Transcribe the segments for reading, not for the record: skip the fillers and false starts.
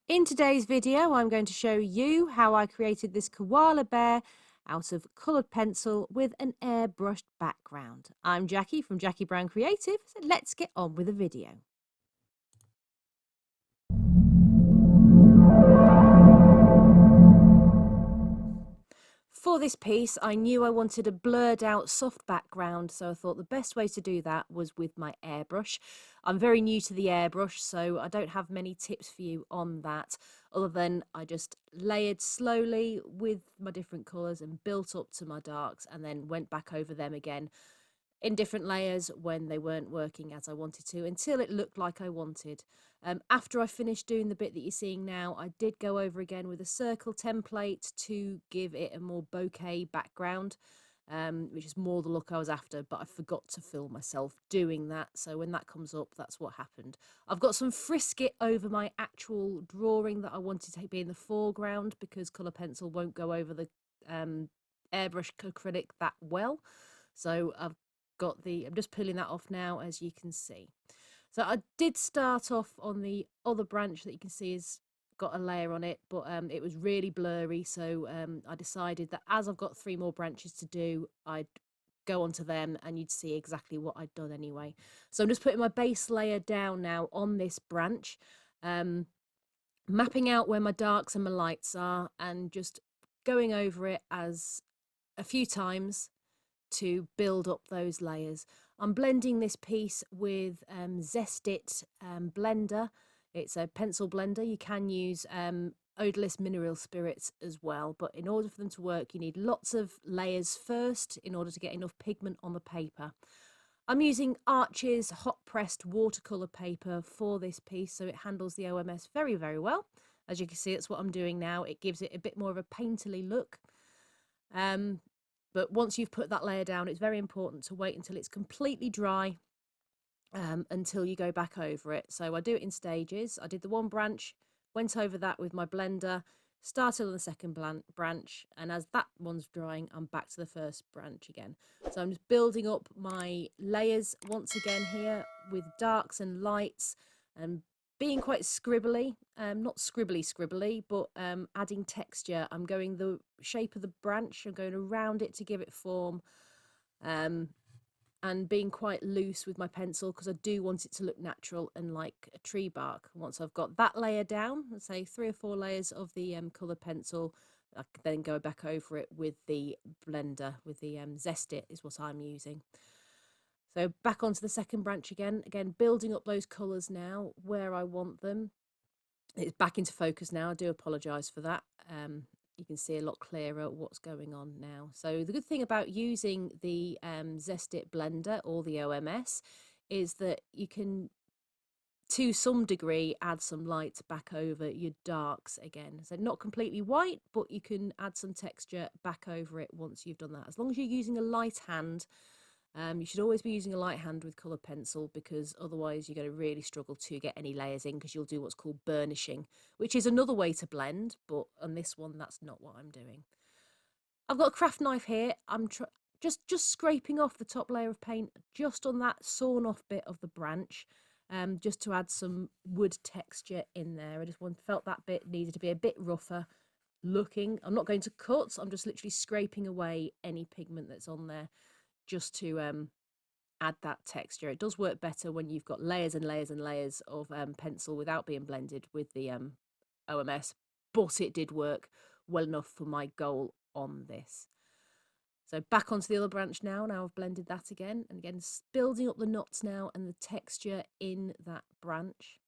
In today's video, I'm going to show you how I created this koala bear out of coloured pencil with an airbrushed background. I'm Jackie from Jackie Brown Creative, so let's get on with the video. For this piece, I knew I wanted a blurred out soft background, so I thought the best way to do that was with my airbrush. I'm very new to the airbrush, so I don't have many tips for you on that, other than I just layered slowly with my different colours and built up to my darks and then went back over them again in different layers when they weren't working as I wanted to until it looked like I wanted. After I finished doing the bit that you're seeing now, I did go over again with a circle template to give it a more bokeh background, which is more the look I was after, but I forgot to film myself doing that. So when that comes up, that's what happened. I've got some frisket over my actual drawing that I wanted to be in the foreground because colour pencil won't go over the airbrush acrylic that well. So I'm just pulling that off now, as you can see. So I did start off on the other branch that you can see has got a layer on it, but it was really blurry. So I decided that as I've got 3 more branches to do, I'd go onto them and you'd see exactly what I'd done anyway. So I'm just putting my base layer down now on this branch, mapping out where my darks and my lights are and just going over it as a few times to build up those layers. I'm blending this piece with Zest blender. It's a pencil blender. You can use odorless mineral spirits as well, but in order for them to work, you need lots of layers first in order to get enough pigment on the paper. I'm using Arch's hot pressed watercolour paper for this piece, so it handles the OMS very, very well. As you can see, that's what I'm doing now. It gives it a bit more of a painterly look. But once you've put that layer down, it's very important to wait until it's completely dry until you go back over it. So I do it in stages. I did the one branch, went over that with my blender, started on the second branch, and as that one's drying, I'm back to the first branch again. So I'm just building up my layers once again here with darks and lights and being quite scribbly, not scribbly, but adding texture. I'm going the shape of the branch, I'm going around it to give it form, and being quite loose with my pencil because I do want it to look natural and like a tree bark. Once I've got that layer down, let's say 3 or 4 layers of the coloured pencil, I can then go back over it with the blender, with the Zest is what I'm using. So back onto the second branch again, building up those colours now where I want them. It's back into focus now. I do apologise for that. You can see a lot clearer what's going on now. So the good thing about using the Zest blender or the OMS is that you can, to some degree, add some light back over your darks again. So not completely white, but you can add some texture back over it once you've done that. As long as you're using a light hand, you should always be using a light hand with coloured pencil because otherwise you're going to really struggle to get any layers in because you'll do what's called burnishing, which is another way to blend, but on this one, that's not what I'm doing. I've got a craft knife here. I'm just scraping off the top layer of paint just on that sawn off bit of the branch, just to add some wood texture in there. I just felt that bit needed to be a bit rougher looking. I'm not going to cut, I'm just literally scraping away any pigment that's on there just to add that texture. It does work better when you've got layers and layers and layers of pencil without being blended with the OMS, but it did work well enough for my goal on this. So back onto the other branch now. Now I've blended that again, and again building up the knots now and the texture in that branch.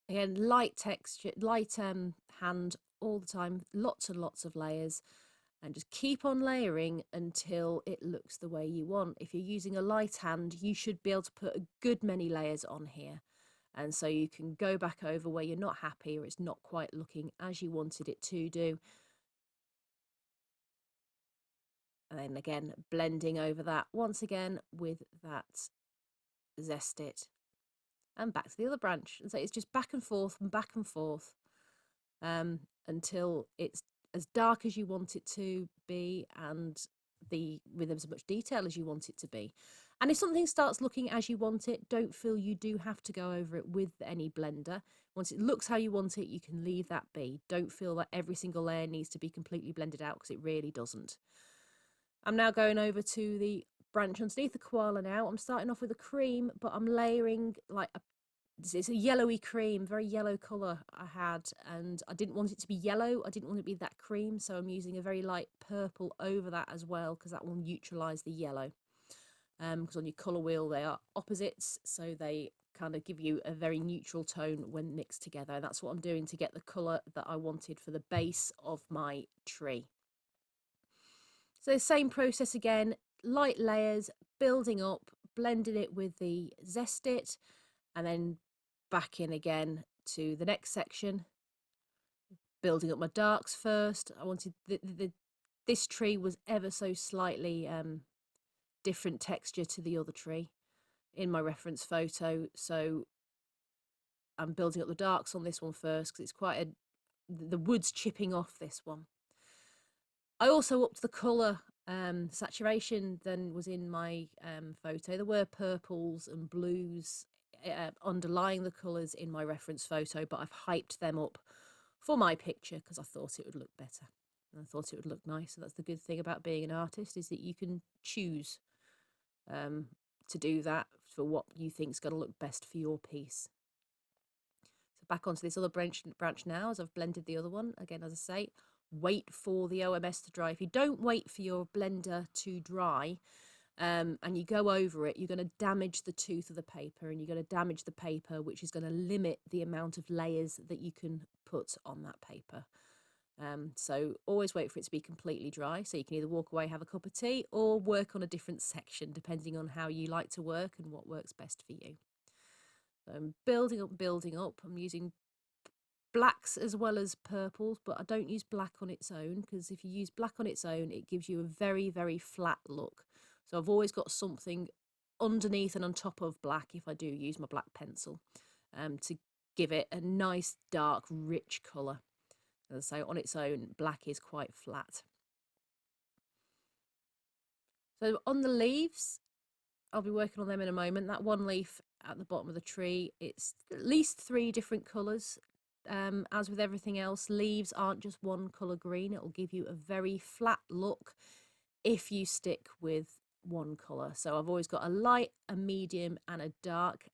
Again, light texture, light hand all the time, lots and lots of layers. And just keep on layering until it looks the way you want. If you're using a light hand, you should be able to put a good many layers on here. And so you can go back over where you're not happy or it's not quite looking as you wanted it to do. And then again, blending over that once again with that Zest It. And back to the other branch. And so it's just back and forth and back and forth until it's as dark as you want it to be and with as much detail as you want it to be. And if something starts looking as you want it, don't feel you do have to go over it with any blender. Once it looks how you want it, you can leave that be. Don't feel that every single layer needs to be completely blended out, because it really doesn't. I'm now going over to the branch underneath the koala now. I'm starting off with a cream, but I'm layering like it's a yellowy cream, very yellow colour I had, and I didn't want it to be yellow. I didn't want it to be that cream, so I'm using a very light purple over that as well, because that will neutralise the yellow. Because on your colour wheel they are opposites, so they kind of give you a very neutral tone when mixed together. And that's what I'm doing to get the colour that I wanted for the base of my tree. So same process again, light layers, building up, blending it with the Zest it, and then back in again to the next section, building up my darks first. I wanted this tree was ever so slightly different texture to the other tree in my reference photo, so I'm building up the darks on this one first, because it's quite the wood's chipping off this one. I also upped the colour saturation than was in my photo. There were purples and blues underlying the colours in my reference photo, but I've hyped them up for my picture because I thought it would look better. And I thought it would look nice. So that's the good thing about being an artist, is that you can choose to do that for what you think is going to look best for your piece. So back onto this other branch now, as I've blended the other one. Again, as I say, wait for the OMS to dry. If you don't wait for your blender to dry and you go over it, you're going to damage the tooth of the paper, and you're going to damage the paper, which is going to limit the amount of layers that you can put on that paper. So always wait for it to be completely dry, so you can either walk away, have a cup of tea, or work on a different section depending on how you like to work and what works best for you. So I'm building up. I'm using blacks as well as purples, but I don't use black on its own, because if you use black on its own, it gives you a very, very flat look. So I've always got something underneath and on top of black if I do use my black pencil, to give it a nice, dark, rich colour. As I say, on its own, black is quite flat. So on the leaves, I'll be working on them in a moment. That one leaf at the bottom of the tree, it's at least 3 different colours. As with everything else, leaves aren't just one colour green. It will give you a very flat look if you stick with one colour. So I've always got a light, a medium and a dark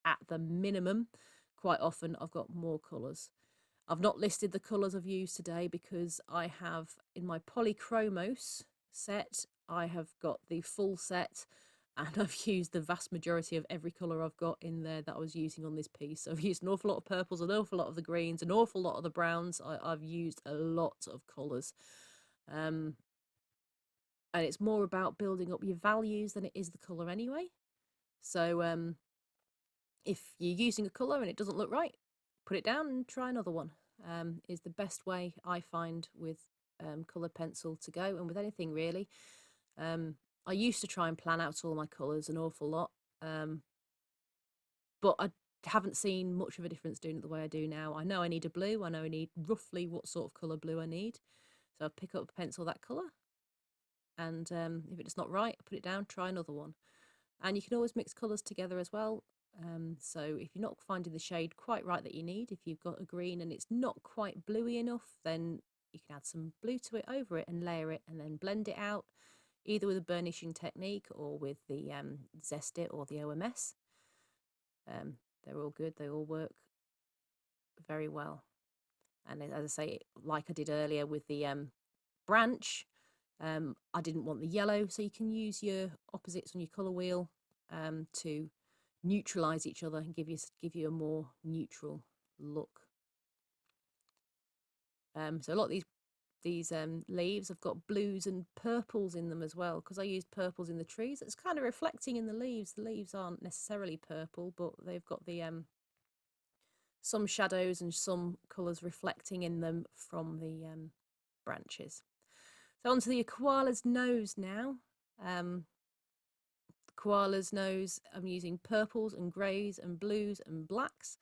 at the minimum. Quite often I've got more colours. I've not listed the colours I've used today because I have, in my Polychromos set, I have got the full set, and I've used the vast majority of every colour I've got in there that I was using on this piece. So I've used an awful lot of purples, an awful lot of the greens, an awful lot of the browns. I've used a lot of colours. And it's more about building up your values than it is the colour anyway. So if you're using a colour and it doesn't look right, put it down and try another one. Is the best way I find with coloured pencil to go, and with anything really. I used to try and plan out all my colours an awful lot, but I haven't seen much of a difference doing it the way I do now. I know I need a blue. I know I need roughly what sort of colour blue I need. So I pick up a pencil that colour, and if it's not right, I put it down, try another one. And you can always mix colours together as well. So if you're not finding the shade quite right that you need, if you've got a green and it's not quite bluey enough, then you can add some blue to it, over it, and layer it, and then blend it out, either with a burnishing technique or with the Zest it or the OMS. They're all good. They all work very well. And as I say, like I did earlier with the branch, I didn't want the yellow, so you can use your opposites on your colour wheel to neutralise each other and give you a more neutral look. So a lot of these leaves have got blues and purples in them as well, because I used purples in the trees. It's kind of reflecting in the leaves. The leaves aren't necessarily purple, but they've got the some shadows and some colours reflecting in them from the branches. So onto the koala's nose now. Koala's nose, I'm using purples and greys and blues and blacks.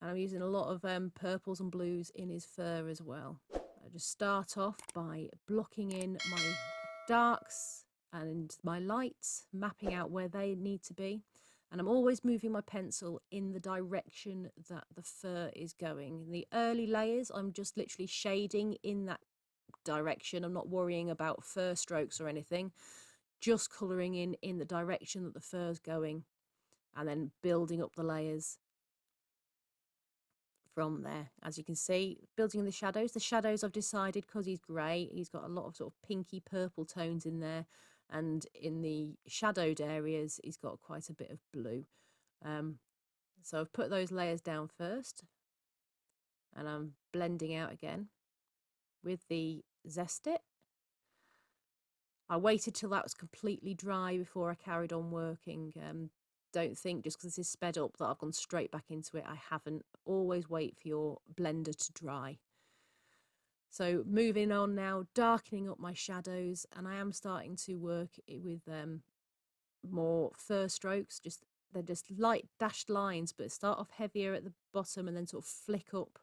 And I'm using a lot of purples and blues in his fur as well. I just start off by blocking in my darks and my lights, mapping out where they need to be. And I'm always moving my pencil in the direction that the fur is going. In the early layers, I'm just literally shading in that direction. I'm not worrying about fur strokes or anything, just colouring in the direction that the fur's going, and then building up the layers from there. As you can see, building in the shadows I've decided, because he's grey, he's got a lot of sort of pinky purple tones in there, and in the shadowed areas he's got quite a bit of blue. So I've put those layers down first, and I'm blending out again with the Zest it. I waited till that was completely dry before I carried on working. Don't think just because this is sped up that I've gone straight back into it. I haven't. Always wait for your blender to dry. So moving on now, darkening up my shadows, and I am starting to work with more fur strokes. They're just light dashed lines, but start off heavier at the bottom and then sort of flick up.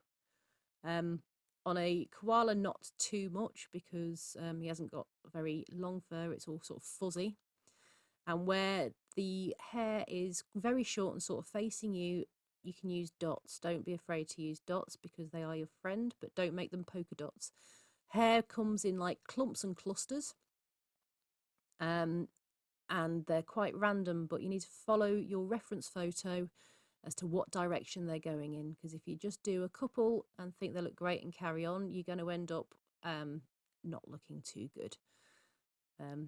On a koala, not too much, because he hasn't got very long fur. It's all sort of fuzzy. And where the hair is very short and sort of facing you, you can use dots. Don't be afraid to use dots, because they are your friend, but don't make them polka dots. Hair comes in like clumps and clusters, and they're quite random, but you need to follow your reference photo as to what direction they're going in, because if you just do a couple and think they look great and carry on, you're going to end up not looking too good.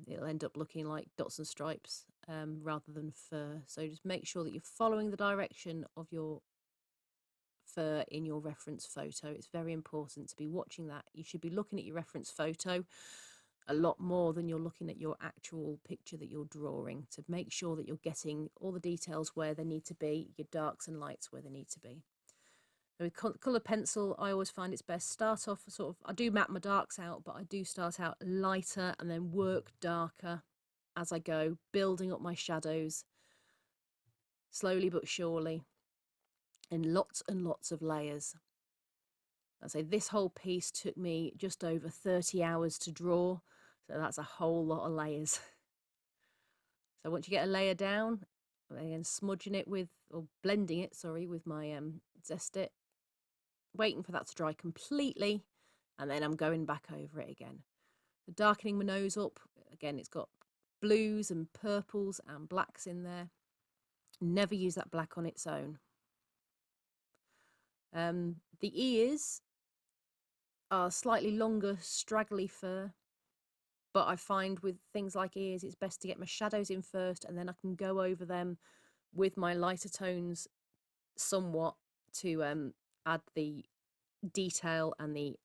It'll end up looking like dots and stripes rather than fur. So just make sure that you're following the direction of your fur in your reference photo. It's very important to be watching that. You should be looking at your reference photo a lot more than you're looking at your actual picture that you're drawing, to make sure that you're getting all the details where they need to be, your darks and lights where they need to be. With coloured pencil, I always find it's best start off sort of, I do map my darks out, but I do start out lighter and then work darker as I go, building up my shadows slowly but surely in lots and lots of layers. I say this whole piece took me just over 30 hours to draw, so that's a whole lot of layers. So once you get a layer down, again smudging it with, or blending it, sorry, with my Zest it, waiting for that to dry completely, and then I'm going back over it again. The darkening my nose up, again it's got blues and purples and blacks in there. Never use that black on its own. The ears are slightly longer, straggly fur, but I find with things like ears it's best to get my shadows in first, and then I can go over them with my lighter tones somewhat to add the detail and the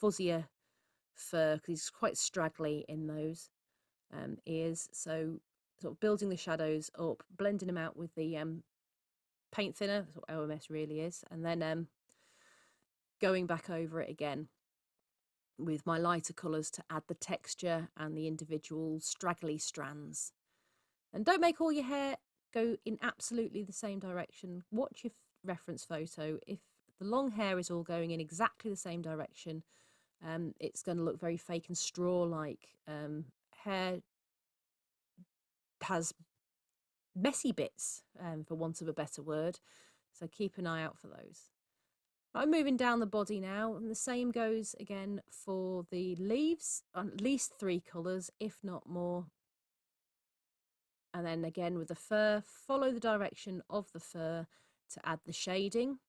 fuzzier fur, because it's quite straggly in those ears. So sort of building the shadows up, blending them out with the paint thinner, that's what OMS really is, and then going back over it again with my lighter colours to add the texture and the individual straggly strands. And don't make all your hair go in absolutely the same direction. Watch your reference photo. If the long hair is all going in exactly the same direction, it's going to look very fake and straw-like. Hair has messy bits, for want of a better word, so keep an eye out for those. I'm moving down the body now, and the same goes again for the leaves, at least 3 colours, if not more. And then again with the fur, follow the direction of the fur to add the shading.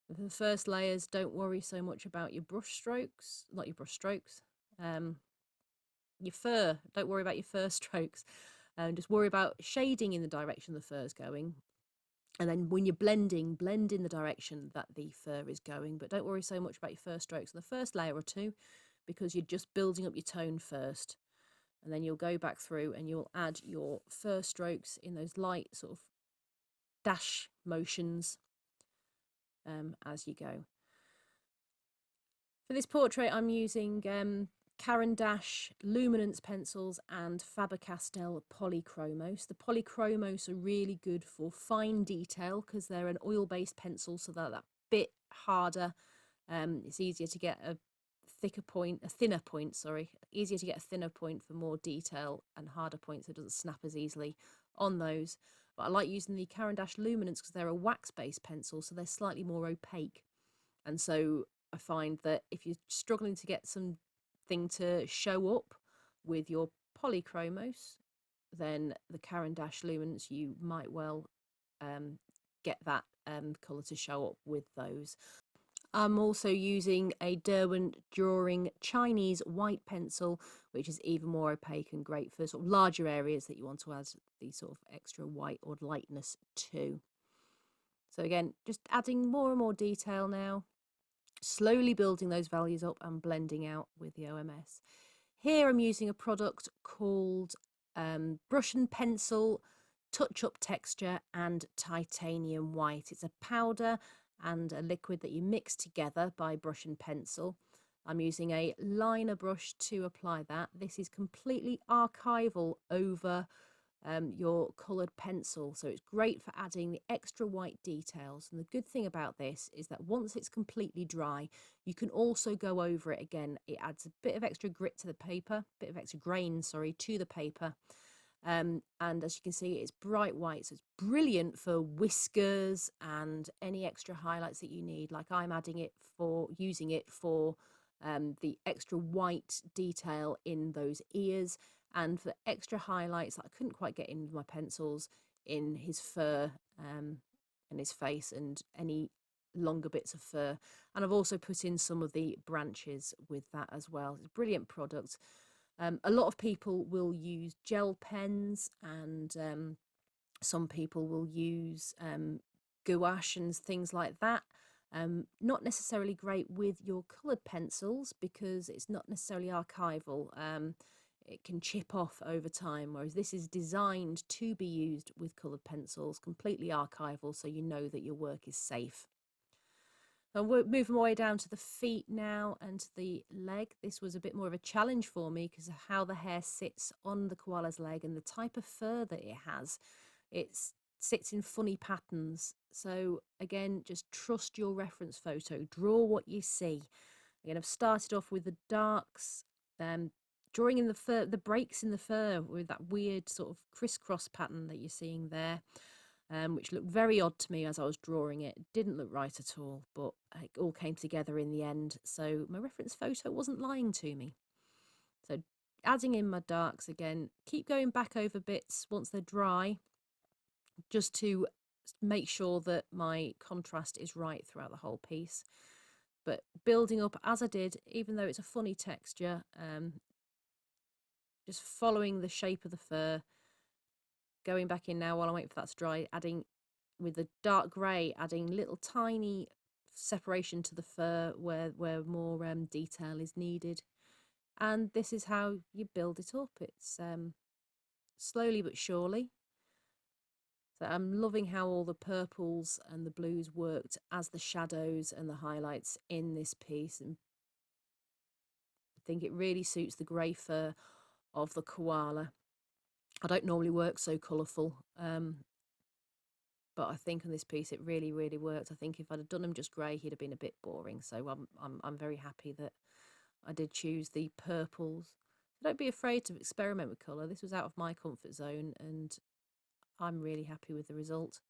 With the first layers, don't worry so much about your brush strokes, not your brush strokes, your fur, don't worry about your fur strokes, just worry about shading in the direction the fur's going. And then when you're blending, blend in the direction that the fur is going, but don't worry so much about your fur strokes in the first layer or two, because you're just building up your tone first. And then you'll go back through and you'll add your fur strokes in those light sort of dash motions as you go. For this portrait, I'm using Caran Dache Luminance pencils and Faber Castell Polychromos. The Polychromos are really good for fine detail because they're an oil-based pencil, so they're that bit harder. It's easier to get a thinner point, sorry. Easier to get a thinner point for more detail and harder point so it doesn't snap as easily on those. But I like using the Caran Luminance because they're a wax-based pencil, so they're slightly more opaque. And so I find that if you're struggling to get something to show up with your Polychromos, then the Caran Luminance, you might well get that colour to show up with those. I'm also using a Derwent Drawing Chinese white pencil, which is even more opaque and great for sort of larger areas that you want to add the sort of extra white or lightness to. So again, just adding more and more detail now, slowly building those values up and blending out with the OMS. Here I'm using a product called Brush and Pencil Touch Up Texture and Titanium White. It's a powder and a liquid that you mix together by brush and pencil. I'm using a liner brush to apply that. This is completely archival over your coloured pencil, so it's great for adding the extra white details. And the good thing about this is that once it's completely dry, you can also go over it again. It adds a bit of extra grit to the paper, bit of extra grain, sorry, to the paper. And as you can see, it's bright white, so it's brilliant for whiskers and any extra highlights that you need. Like I'm using it for the extra white detail in those ears, and for extra highlights that I couldn't quite get in with my pencils in his fur and his face and any longer bits of fur. And I've also put in some of the branches with that as well. It's a brilliant product. A lot of people will use gel pens, and some people will use gouache and things like that. Not necessarily great with your coloured pencils because it's not necessarily archival. It can chip off over time, whereas this is designed to be used with coloured pencils, completely archival, so you know that your work is safe. I'm moving my way down to the feet now and to the leg. This was a bit more of a challenge for me because of how the hair sits on the koala's leg and the type of fur that it has. It sits in funny patterns. So again, just trust your reference photo. Draw what you see. Again, I've started off with the darks, drawing in the fur, the breaks in the fur with that weird sort of crisscross pattern that you're seeing there. Which looked very odd to me as I was drawing it. It didn't look right at all, but it all came together in the end. So my reference photo wasn't lying to me. So adding in my darks again, keep going back over bits once they're dry, just to make sure that my contrast is right throughout the whole piece. But building up as I did, even though it's a funny texture, just following the shape of the fur, going back in now while I wait for that to dry, adding with the dark grey, adding little tiny separation to the fur where more detail is needed. And this is how you build it up. It's slowly but surely. So I'm loving how all the purples and the blues worked as the shadows and the highlights in this piece. And I think it really suits the grey fur of the koala. I don't normally work so colourful, but I think on this piece it really, really worked. I think if I'd have done him just grey, he'd have been a bit boring. So I'm very happy that I did choose the purples. Don't be afraid to experiment with colour. This was out of my comfort zone, and I'm really happy with the result.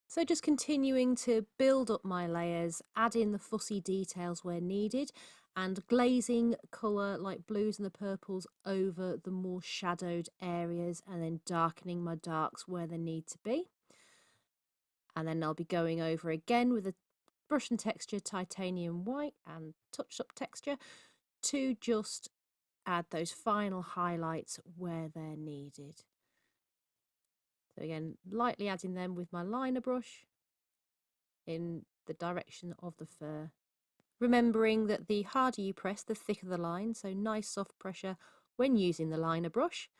So just continuing to build up my layers, add in the fussy details where needed, and glazing colour like blues and the purples over the more shadowed areas, and then darkening my darks where they need to be. And then I'll be going over again with a brush and texture titanium white and touched up texture to just add those final highlights where they're needed. So again, lightly adding them with my liner brush in the direction of the fur. Remembering that the harder you press, the thicker the line, so nice soft pressure when using the liner brush.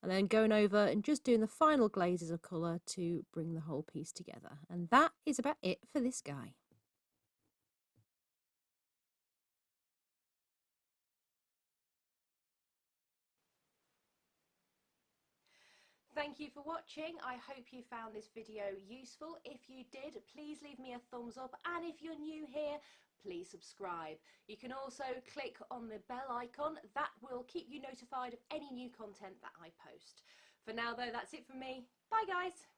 And then going over and just doing the final glazes of colour to bring the whole piece together. And that is about it for this guy. Thank you for watching. I hope you found this video useful. If you did, please leave me a thumbs up, and if you're new here, please subscribe. You can also click on the bell icon. That will keep you notified of any new content that I post. For now though, that's it from me. Bye guys!